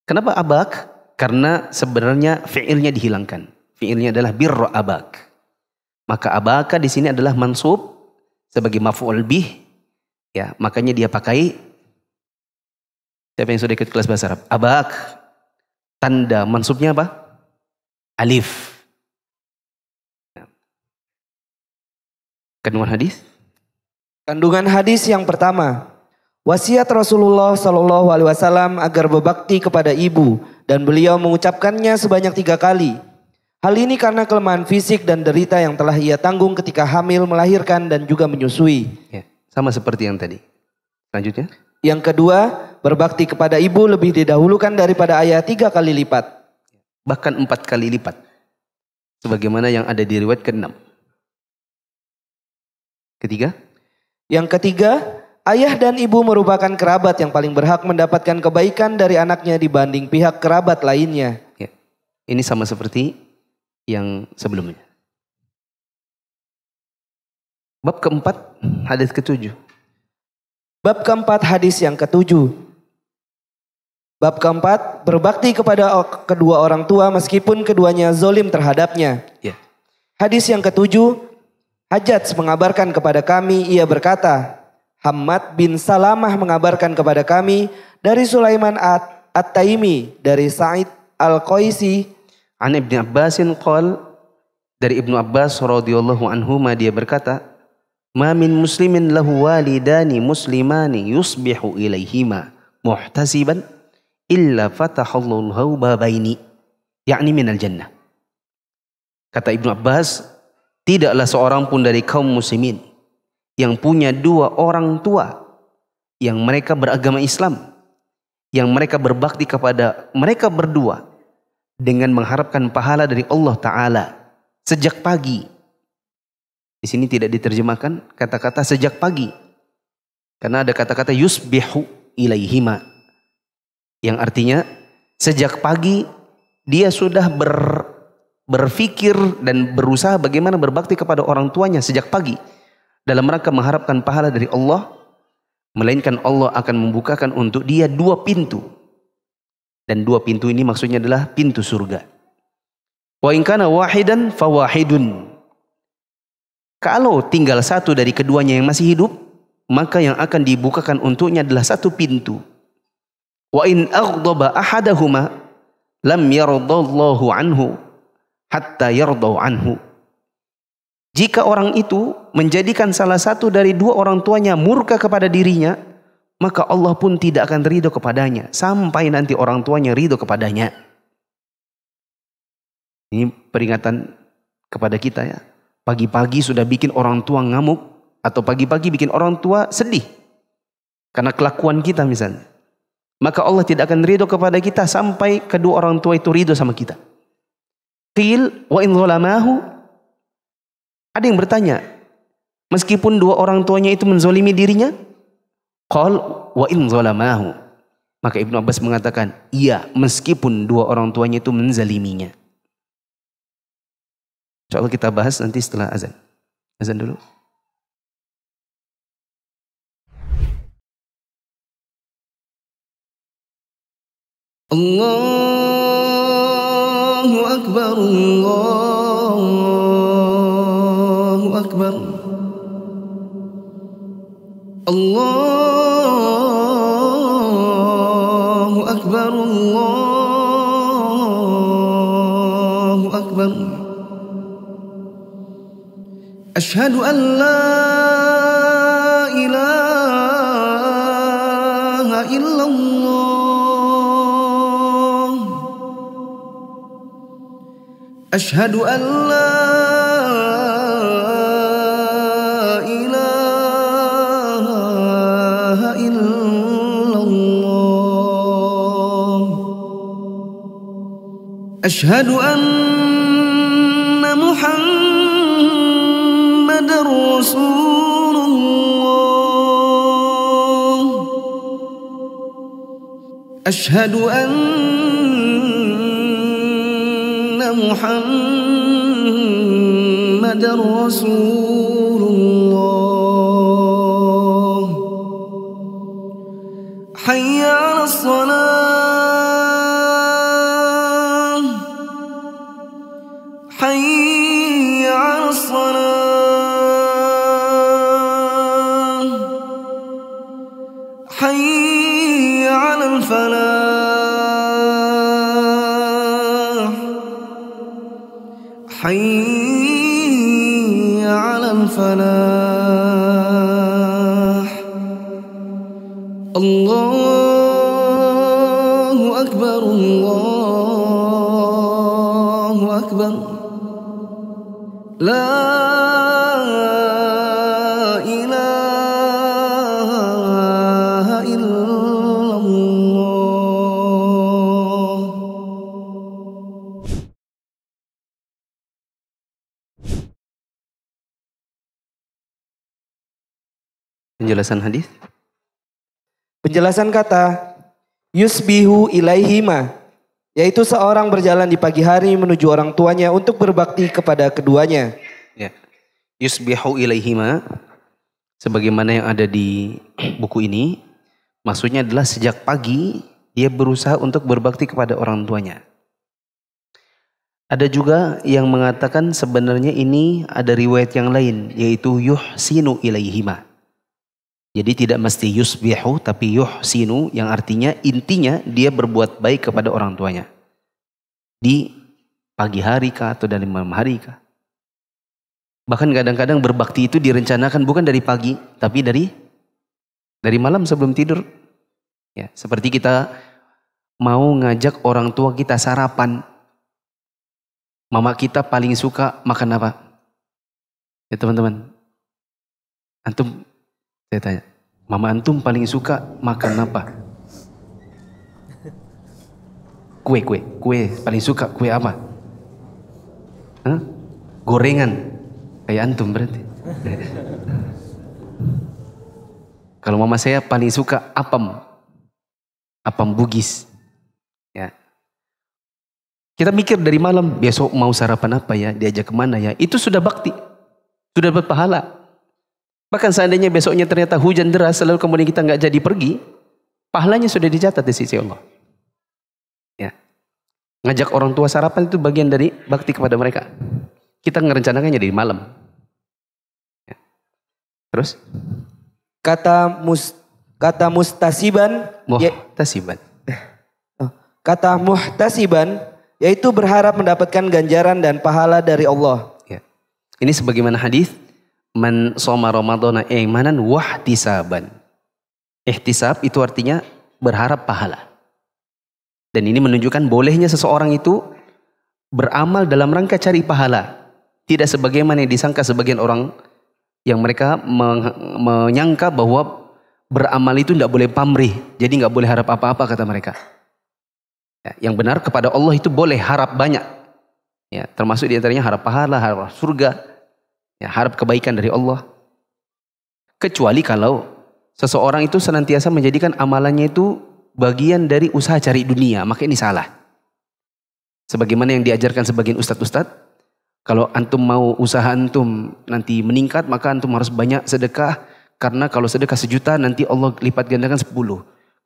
Kenapa abak? Karena sebenarnya fiilnya dihilangkan. Fiilnya adalah birro abak. Maka abaka di sini adalah mansub sebagai maf'ul bih. Ya, makanya dia pakai, siapa yang sudah ikut kelas bahasa Arab? Abak. Tanda mansubnya apa? Alif. Kandungan hadis? Kandungan hadis yang pertama, wasiat Rasulullah Shallallahu Alaihi Wasallam agar berbakti kepada ibu dan beliau mengucapkannya sebanyak 3 kali. Hal ini karena kelemahan fisik dan derita yang telah ia tanggung ketika hamil, melahirkan dan juga menyusui. Ya, sama seperti yang tadi. Selanjutnya. Yang kedua, berbakti kepada ibu lebih didahulukan daripada ayah 3 kali lipat. Bahkan 4 kali lipat. Sebagaimana yang ada di riwayat ke-6. Ketiga. Yang ketiga, ayah dan ibu merupakan kerabat yang paling berhak mendapatkan kebaikan dari anaknya dibanding pihak kerabat lainnya. Ya. Ini sama seperti yang sebelumnya. Bab keempat, hadis ke-7. Bab keempat, hadis yang ke-7. Bab keempat, berbakti kepada kedua orang tua meskipun keduanya zolim terhadapnya. Ya. Hadis yang ke-7, Hajjaj mengabarkan kepada kami, ia berkata, Hammad bin Salamah mengabarkan kepada kami dari Sulaiman At-Taimi, dari Sa'id Al-Qaisi, An Ibnu Abbasin qol, dari Ibnu Abbas radhiyallahu anhuma dia berkata, "Ma min muslimin lahu walidani muslimani yusbihu ilaihima muhtasiban illa fatahallahu babaini yakni minal jannah." Kata Ibnu Abbas, tidaklah seorang pun dari kaum muslimin yang punya 2 orang tua yang mereka beragama Islam, yang mereka berbakti kepada mereka berdua dengan mengharapkan pahala dari Allah Ta'ala sejak pagi. Di sini tidak diterjemahkan kata-kata sejak pagi. Karena ada kata-kata yusbihu ilaihima. Yang artinya sejak pagi dia sudah berpikir dan berusaha bagaimana berbakti kepada orang tuanya sejak pagi. Dalam rangka mengharapkan pahala dari Allah. Melainkan Allah akan membukakan untuk dia 2 pintu. Dan 2 pintu ini maksudnya adalah pintu surga. Wa in kana wahidan fawahidun. Kalau tinggal 1 dari keduanya yang masih hidup, maka yang akan dibukakan untuknya adalah 1 pintu. Wa in aghdaba ahadahuma lam yardallahu anhu hatta yardau anhu. Jika orang itu menjadikan salah satu dari 2 orang tuanya murka kepada dirinya, maka Allah pun tidak akan ridho kepadanya sampai nanti orang tuanya ridho kepadanya. Ini peringatan kepada kita ya. Pagi-pagi sudah bikin orang tua ngamuk atau pagi-pagi bikin orang tua sedih karena kelakuan kita misalnya. Maka Allah tidak akan ridho kepada kita sampai kedua orang tua itu ridho sama kita. Qil wa in zalamahu. Ada yang bertanya, meskipun 2 orang tuanya itu menzolimi dirinya? Qal wa in zalamahu. Maka Ibnu Abbas mengatakan, iya, meskipun 2 orang tuanya itu menzaliminya. Insyaallah kita bahas nanti setelah azan. Azan dulu. Allahu Akbar, Allahu Akbar. Allahu Akbar, Allahu Akbar. Asyhadu an la ilaha illallah. Asyhadu an la ilaha illallah. Asyhadu anna رسول الله أشهد أن محمدا رسول الله حي على الصلاة حي على الصلاة حي على الفلاح حي على الفلاح الله أكبر الله أكبر لا إله إلا الله. Penjelasan hadis. Penjelasan kata yusbihu ilaihima, yaitu seorang berjalan di pagi hari menuju orang tuanya untuk berbakti kepada keduanya. Ya. Yusbihu ilaihima, sebagaimana yang ada di buku ini, maksudnya adalah sejak pagi dia berusaha untuk berbakti kepada orang tuanya. Ada juga yang mengatakan sebenarnya ini ada riwayat yang lain, yaitu yuhsinu ilaihima. Jadi tidak mesti yusbihu tapi yuhsinu, yang artinya intinya dia berbuat baik kepada orang tuanya. Di pagi hari kah atau dari malam hari kah. Bahkan kadang-kadang berbakti itu direncanakan bukan dari pagi tapi dari malam sebelum tidur. Ya, seperti kita mau ngajak orang tua kita sarapan. Mama kita paling suka makan apa? Ya teman-teman. Antum, saya tanya, mama antum paling suka makan apa? Kue paling suka kue apa? Hah? Gorengan, kayak antum berarti. Kalau mama saya paling suka apam Bugis. Ya. Kita mikir dari malam, besok mau sarapan apa ya, diajak kemana ya, itu sudah bakti, sudah berpahala. Bahkan seandainya besoknya ternyata hujan deras, lalu kemudian kita nggak jadi pergi, pahalanya sudah dicatat di sisi Allah. Ya. Ngajak orang tua sarapan itu bagian dari bakti kepada mereka. Kita merencanakannya dari malam. Ya. Terus? Kata mustasiban, kata muhtasiban, yaitu berharap mendapatkan ganjaran dan pahala dari Allah. Ya. Ini sebagaimana hadis, man shoma ramadhana imanan wahtisaban. Ihtisab itu artinya berharap pahala. Dan ini menunjukkan bolehnya seseorang itu beramal dalam rangka cari pahala. Tidak sebagaimana yang disangka sebagian orang yang mereka menyangka bahwa beramal itu tidak boleh pamrih. Jadi nggak boleh harap apa-apa kata mereka. Ya, yang benar kepada Allah itu boleh harap banyak. Ya, termasuk diantaranya harap pahala, harap surga. Ya, harap kebaikan dari Allah. Kecuali kalau seseorang itu senantiasa menjadikan amalannya itu bagian dari usaha cari dunia, maka ini salah. Sebagaimana yang diajarkan sebagian ustadz-ustadz, kalau antum mau usaha antum nanti meningkat, maka antum harus banyak sedekah, karena kalau sedekah 1 juta nanti Allah lipat gandakan 10.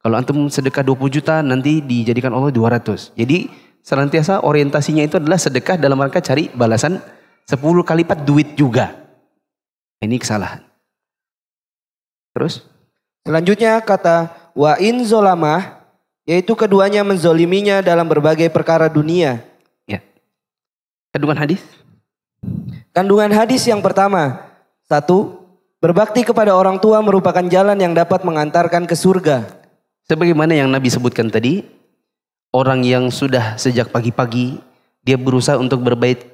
Kalau antum sedekah 20 juta nanti dijadikan Allah 200. Jadi senantiasa orientasinya itu adalah sedekah dalam rangka cari balasan 10 kali lipat duit juga. Ini kesalahan. Terus? Selanjutnya kata wa in zolamah, yaitu keduanya menzoliminya dalam berbagai perkara dunia. Ya. Kandungan hadis? Kandungan hadis yang pertama, 1. Berbakti kepada orang tua merupakan jalan yang dapat mengantarkan ke surga. Sebagaimana yang Nabi sebutkan tadi, orang yang sudah sejak pagi-pagi dia berusaha untuk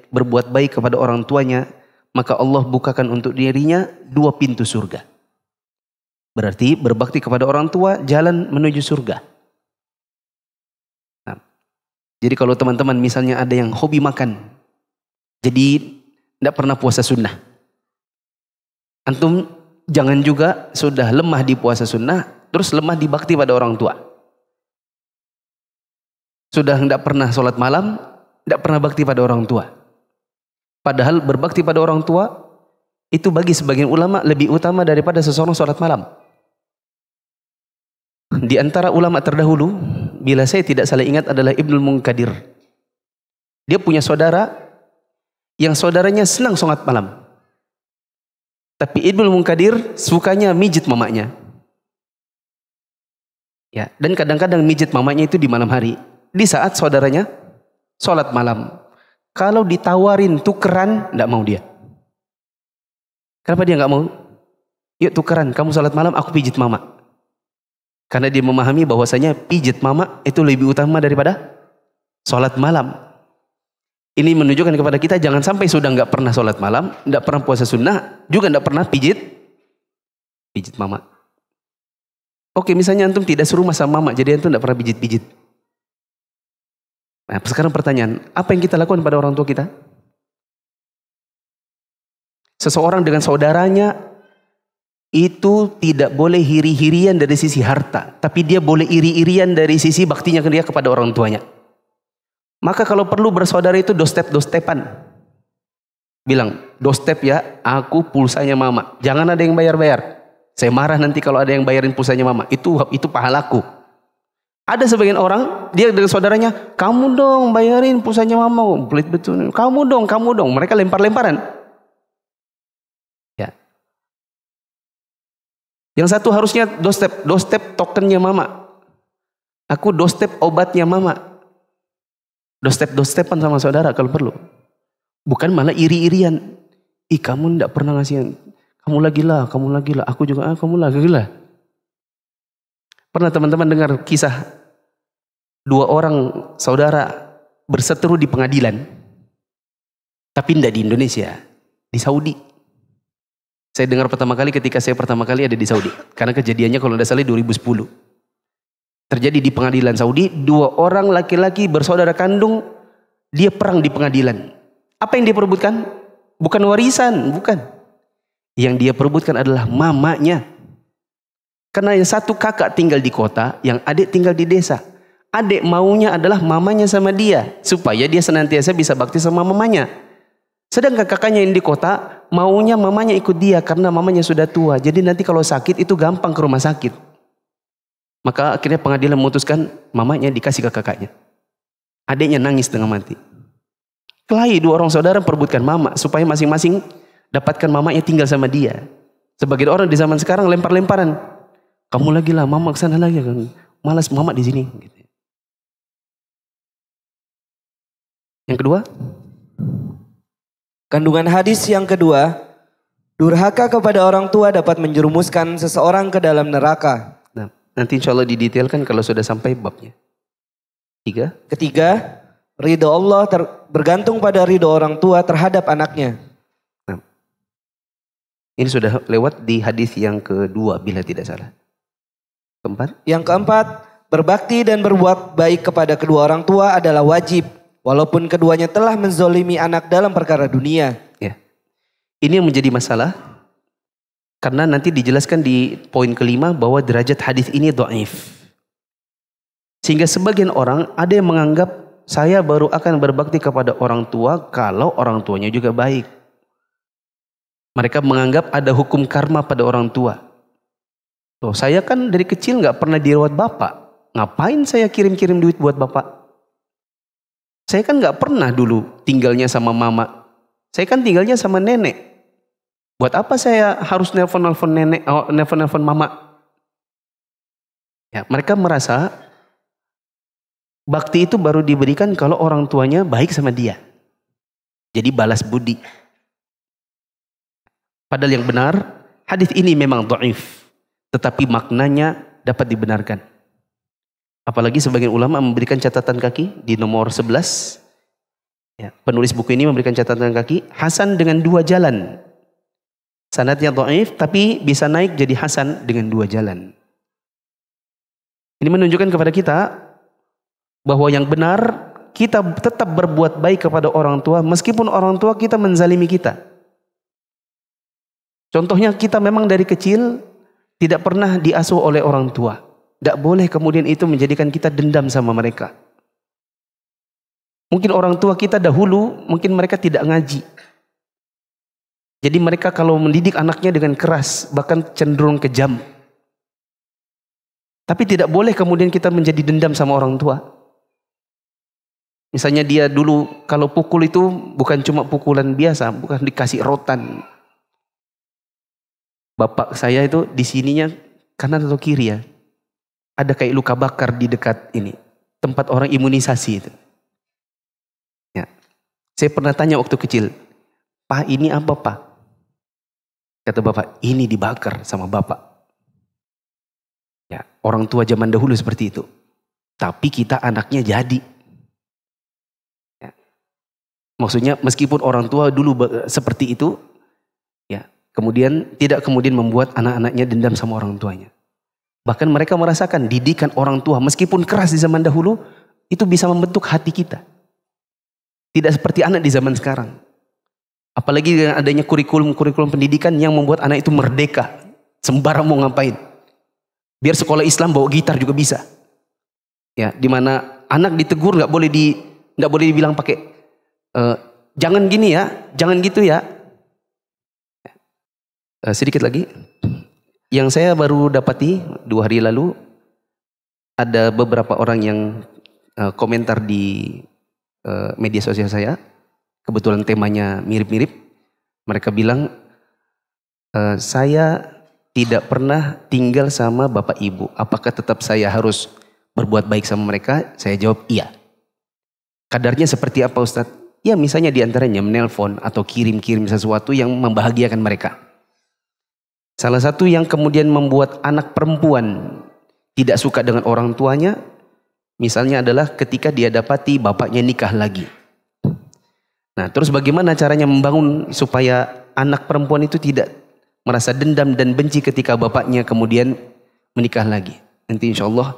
berbuat baik kepada orang tuanya, maka Allah bukakan untuk dirinya 2 pintu surga. Berarti berbakti kepada orang tua jalan menuju surga. Nah, jadi kalau teman-teman misalnya ada yang hobi makan, jadi tidak pernah puasa sunnah. Antum jangan juga sudah lemah di puasa sunnah, terus lemah di bakti pada orang tua. Sudah tidak pernah sholat malam, tidak pernah bakti pada orang tua. Padahal berbakti pada orang tua itu bagi sebagian ulama lebih utama daripada seseorang sholat malam. Di antara ulama terdahulu, bila saya tidak salah ingat adalah Ibnul Munkadir. Dia punya saudara yang saudaranya senang sholat malam. Tapi Ibnul Munkadir sukanya mijit mamanya. Ya, dan kadang-kadang mijit mamanya itu di malam hari. Di saat saudaranya sholat malam. Kalau ditawarin tukeran, tidak mau dia. Kenapa dia nggak mau? Yuk tukeran, kamu sholat malam, aku pijit mama. Karena dia memahami bahwasanya pijit mama itu lebih utama daripada sholat malam. Ini menunjukkan kepada kita jangan sampai sudah nggak pernah sholat malam, nggak pernah puasa sunnah, juga nggak pernah pijit mama. Oke, misalnya antum tidak serumah sama mama, jadi antum nggak pernah pijit. Nah, sekarang pertanyaan, apa yang kita lakukan pada orang tua kita? Seseorang dengan saudaranya itu tidak boleh hiri-hirian dari sisi harta, tapi dia boleh iri-irian dari sisi baktinya ke dia kepada orang tuanya. Maka kalau perlu bersaudara itu dostep-dostepan. Bilang, dostep ya, aku pulsanya mama. Jangan ada yang bayar-bayar. Saya marah nanti kalau ada yang bayarin pulsanya mama. Itu pahalaku. Ada sebagian orang, dia dengan saudaranya, kamu dong bayarin pulsanya mama. Pelit betul. Kamu dong. Mereka lempar-lemparan. Ya. Yang satu harusnya dostep tokennya mama. Aku dostep obatnya mama. Dostep-dostepan sama saudara kalau perlu. Bukan malah iri-irian. Ih, kamu ndak pernah ngasih. Kamu lagi lah. Aku juga, kamu lagi lah. Pernah teman-teman dengar kisah dua orang saudara berseteru di pengadilan, tapi tidak di Indonesia, di Saudi. Saya dengar pertama kali ketika saya pertama kali ada di Saudi, karena kejadiannya kalau tidak salah 2010. Terjadi di pengadilan Saudi, dua orang laki-laki bersaudara kandung, dia perang di pengadilan. Apa yang dia perebutkan? Bukan warisan, bukan. Yang dia perebutkan adalah mamanya. Karena yang satu kakak tinggal di kota, yang adik tinggal di desa. Adik maunya adalah mamanya sama dia, supaya dia senantiasa bisa bakti sama mamanya. Sedangkan kakaknya yang di kota, maunya mamanya ikut dia karena mamanya sudah tua. Jadi nanti kalau sakit itu gampang ke rumah sakit. Maka akhirnya pengadilan memutuskan mamanya dikasih ke kakaknya. Adiknya nangis setengah mati. Kelahi dua orang saudara perebutkan mama supaya masing-masing dapatkan mamanya tinggal sama dia. Sebagian orang di zaman sekarang lempar-lemparan. Kamu lagi lah, mama kesana lagi. Malas mama di sini. Yang kedua, kandungan hadis yang kedua, durhaka kepada orang tua dapat menjerumuskan seseorang ke dalam neraka. Nah, nanti insya Allah didetailkan kalau sudah sampai babnya. Ketiga, ridho Allah bergantung pada ridho orang tua terhadap anaknya. Nah, ini sudah lewat di hadis yang kedua bila tidak salah. Yang keempat, berbakti dan berbuat baik kepada kedua orang tua adalah wajib, walaupun keduanya telah menzolimi anak dalam perkara dunia. Ya. Ini yang menjadi masalah, karena nanti dijelaskan di poin kelima bahwa derajat hadis ini dhaif. Sehingga sebagian orang ada yang menganggap saya baru akan berbakti kepada orang tua kalau orang tuanya juga baik. Mereka menganggap ada hukum karma pada orang tua. Loh, saya kan dari kecil nggak pernah dirawat bapak. Ngapain saya kirim-kirim duit buat bapak? Saya kan nggak pernah dulu tinggalnya sama mama. Saya kan tinggalnya sama nenek. Buat apa saya harus nelpon-nelpon nenek, nelpon-nelpon mama? Ya, mereka merasa bakti itu baru diberikan kalau orang tuanya baik sama dia. Jadi balas budi. Padahal yang benar, hadis ini memang dhaif. Tetapi maknanya dapat dibenarkan. Apalagi sebagian ulama memberikan catatan kaki di nomor 11. Ya, penulis buku ini memberikan catatan kaki. Hasan dengan 2 jalan. Sanadnya dhaif tapi bisa naik jadi hasan dengan 2 jalan. Ini menunjukkan kepada kita bahwa yang benar kita tetap berbuat baik kepada orang tua meskipun orang tua kita menzalimi kita. Contohnya kita memang dari kecil tidak pernah diasuh oleh orang tua. Tidak boleh kemudian itu menjadikan kita dendam sama mereka. Mungkin orang tua kita dahulu, mungkin mereka tidak ngaji. Jadi mereka kalau mendidik anaknya dengan keras, bahkan cenderung kejam. Tapi tidak boleh kemudian kita menjadi dendam sama orang tua. Misalnya dia dulu kalau pukul itu bukan cuma pukulan biasa, bukan dikasih rotan. Bapak saya itu di sininya kanan atau kiri ya, ada kayak luka bakar di dekat ini, tempat orang imunisasi itu. Ya. Saya pernah tanya waktu kecil, "Pak, ini apa, Pak?" Kata bapak, "Ini dibakar sama bapak." Ya, orang tua zaman dahulu seperti itu. Tapi kita anaknya jadi. Ya. Maksudnya meskipun orang tua dulu seperti itu, ya, kemudian tidak kemudian membuat anak-anaknya dendam sama orang tuanya. Bahkan mereka merasakan didikan orang tua meskipun keras di zaman dahulu, itu bisa membentuk hati kita. Tidak seperti anak di zaman sekarang. Apalagi dengan adanya kurikulum pendidikan yang membuat anak itu merdeka. Sembarang mau ngapain. Biar sekolah Islam bawa gitar juga bisa. Ya, dimana anak ditegur nggak boleh dibilang pakai jangan gini ya, jangan gitu ya. Sedikit lagi, yang saya baru dapati 2 hari lalu, ada beberapa orang yang komentar di media sosial saya, kebetulan temanya mirip-mirip. Mereka bilang, saya tidak pernah tinggal sama bapak ibu, apakah tetap saya harus berbuat baik sama mereka? Saya jawab iya. Kadarnya seperti apa Ustadz? Ya misalnya diantaranya menelpon atau kirim-kirim sesuatu yang membahagiakan mereka. Salah satu yang kemudian membuat anak perempuan tidak suka dengan orang tuanya, misalnya adalah ketika dia dapati bapaknya nikah lagi. Nah, terus bagaimana caranya membangun supaya anak perempuan itu tidak merasa dendam dan benci ketika bapaknya kemudian menikah lagi? Nanti insya Allah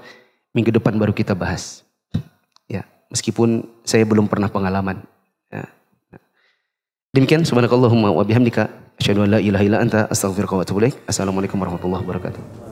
minggu depan baru kita bahas. Ya, meskipun saya belum pernah pengalaman. Ya. Demikian, subhanakallahumma wa bihamdika asyhadu an la ilaha illa anta astaghfiruka wa atubu ilaik. Assalamualaikum warahmatullahi wabarakatuh.